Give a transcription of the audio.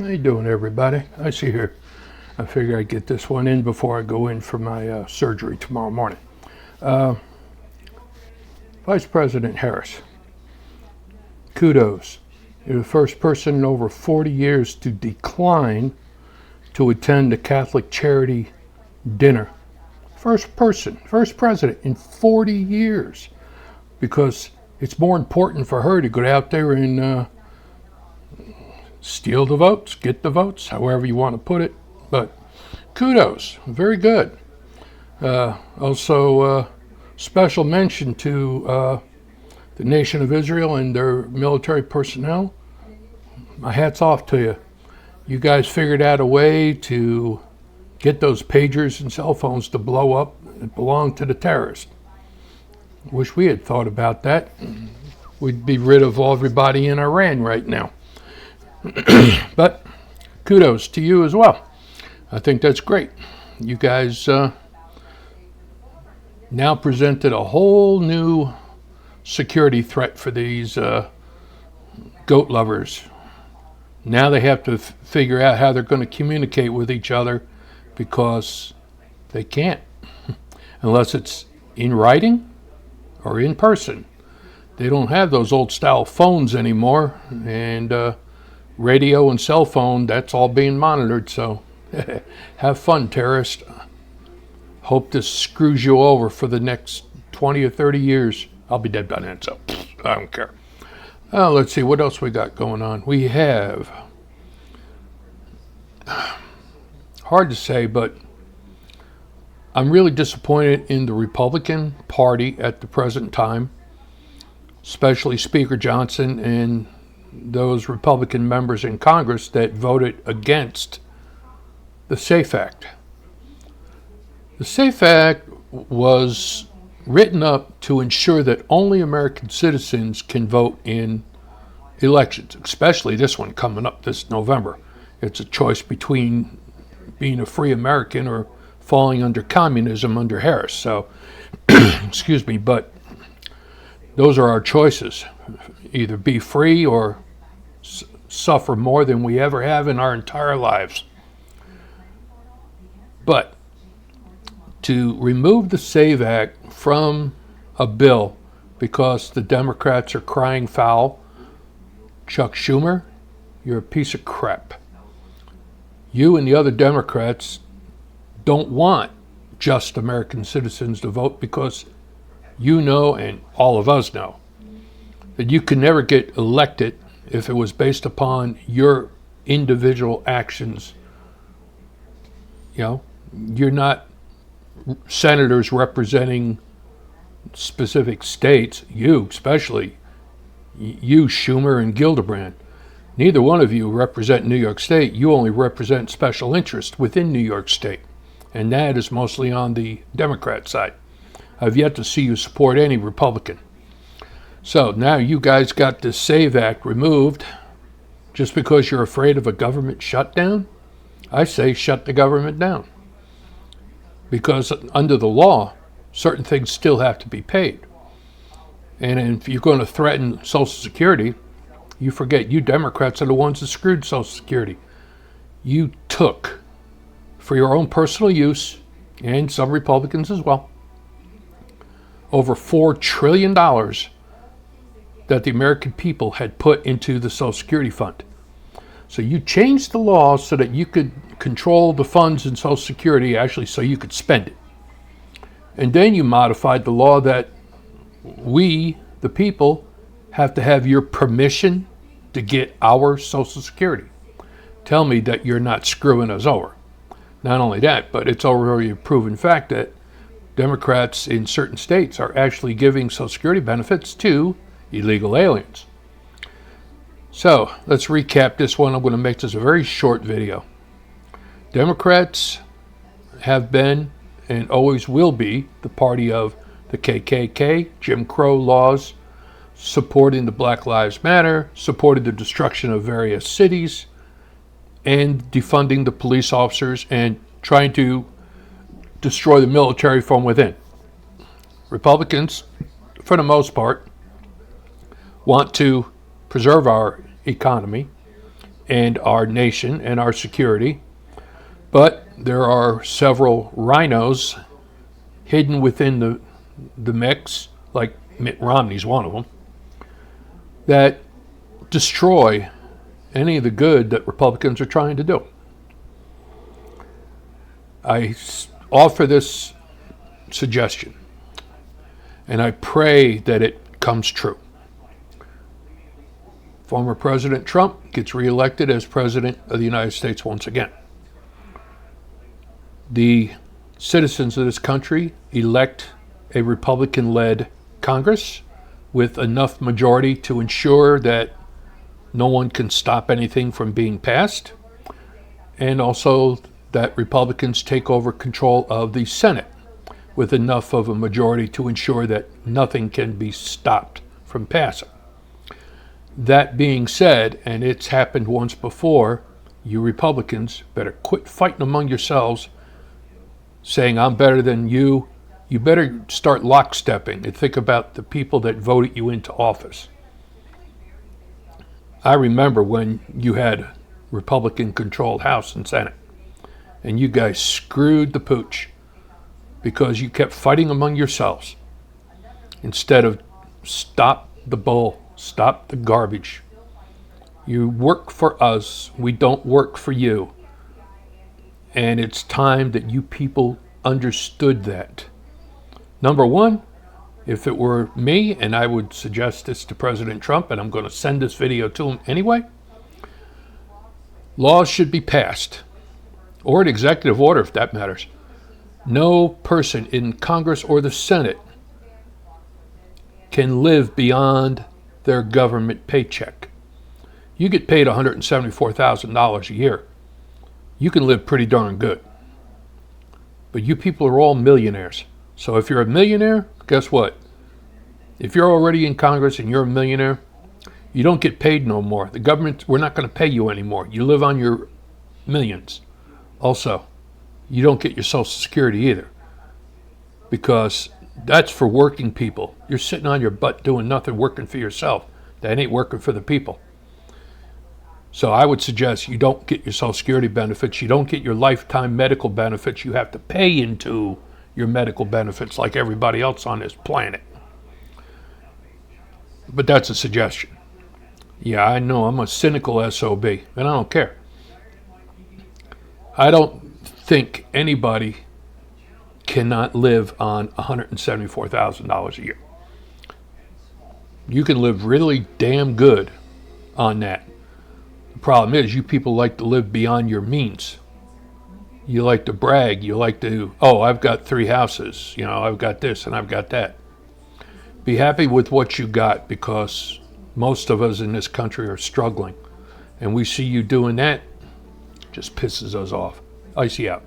How you doing, everybody? I see here. I figure I'd get this one in before I go in for my surgery tomorrow morning. Vice President Harris, kudos. You're the first person in over 40 years to decline to attend a Catholic charity dinner. First president in 40 years, because it's more important for her to go out there and steal the votes, get the votes, however you want to put it. But kudos, very good. Also, special mention to the Nation of Israel and their military personnel. My hat's off to you. You guys figured out a way to get those pagers and cell phones to blow up that belong to the terrorists. Wish we had thought about that. We'd be rid of everybody in Iran right now. But kudos to you as well. I think that's great. You guys now presented a whole new security threat for these goat lovers. Now they have to figure out how they're going to communicate with each other, because they can't unless it's in writing or in person. They don't have those old style phones anymore, and radio and cell phone, that's all being monitored. So have fun, terrorist. Hope this screws you over for the next 20 or 30 years. I'll be dead by then, so I don't care. Let's see, what else we got going on? We have, hard to say, but I'm really disappointed in the Republican Party at the present time, especially Speaker Johnson and those Republican members in Congress that voted against the SAFE Act. The SAFE Act was written up to ensure that only American citizens can vote in elections, especially this one coming up this November. It's a choice between being a free American or falling under communism under Harris. So, excuse me, but those are our choices. Either be free or suffer more than we ever have in our entire lives. But to remove the SAVE Act from a bill because the Democrats are crying foul, Chuck Schumer, you're a piece of crap. You and the other Democrats don't want just American citizens to vote, because you know, and all of us know, that you can never get elected if it was based upon your individual actions. You know, you're not senators representing specific states. You, especially, you, Schumer and Gillibrand, neither one of you represent New York State. You only represent special interest within New York State, and that is mostly on the Democrat side. I've yet to see you support any Republican. So now you guys got this SAVE Act removed just because you're afraid of a government shutdown? I say shut the government down. Because under the law, certain things still have to be paid. And if you're going to threaten Social Security, you forget you Democrats are the ones that screwed Social Security. You took, for your own personal use, and some Republicans as well, over $4 trillion that the American people had put into the Social Security fund. So you changed the law so that you could control the funds in Social Security, actually, so you could spend it. And then you modified the law that we, the people, have to have your permission to get our Social Security. Tell me that you're not screwing us over. Not only that, but it's already a proven fact that Democrats in certain states are actually giving Social Security benefits to illegal aliens. So let's recap this one. I'm going to make this a very short video. Democrats have been and always will be the party of the KKK, Jim Crow laws, supporting the Black Lives Matter, supporting the destruction of various cities, and defunding the police officers and trying to destroy the military from within. Republicans, for the most part, want to preserve our economy and our nation and our security. But there are several rhinos hidden within the mix, like Mitt Romney's one of them, that destroy any of the good that Republicans are trying to do. I offer this suggestion, and I pray that it comes true. Former President Trump gets reelected as President of the United States once again. The citizens of this country elect a Republican-led Congress with enough majority to ensure that no one can stop anything from being passed, and also that Republicans take over control of the Senate with enough of a majority to ensure that nothing can be stopped from passing. That being said, and it's happened once before, you Republicans better quit fighting among yourselves, saying I'm better than you. You better start lockstepping and think about the people that voted you into office. I remember when you had Republican-controlled House and Senate, and you guys screwed the pooch because you kept fighting among yourselves instead of stop the bull, stop the garbage. You work for us, we don't work for you. And it's time that you people understood that. Number one, if it were me, and I would suggest this to President Trump, and I'm going to send this video to him anyway, laws should be passed, or an executive order if that matters. No person in Congress or the Senate can live beyond their government paycheck. You get paid $174,000 a year. You can live pretty darn good. But you people are all millionaires. So if you're a millionaire, guess what? If you're already in Congress and you're a millionaire, you don't get paid no more. The government, we're not going to pay you anymore. You live on your millions. Also, you don't get your Social Security either, because that's for working people. You're sitting on your butt doing nothing, working for yourself. That ain't working for the people. So I would suggest you don't get your Social Security benefits. You don't get your lifetime medical benefits. You have to pay into your medical benefits like everybody else on this planet. But that's a suggestion. Yeah, I know I'm a cynical SOB, and I don't care. I don't think anybody cannot live on $174,000 a year. You can live really damn good on that. The problem is you people like to live beyond your means. You like to brag. You like to, oh, I've got 3 houses. You know, I've got this and I've got that. Be happy with what you got, because most of us in this country are struggling. And we see you doing that, just pisses us off. Icy out.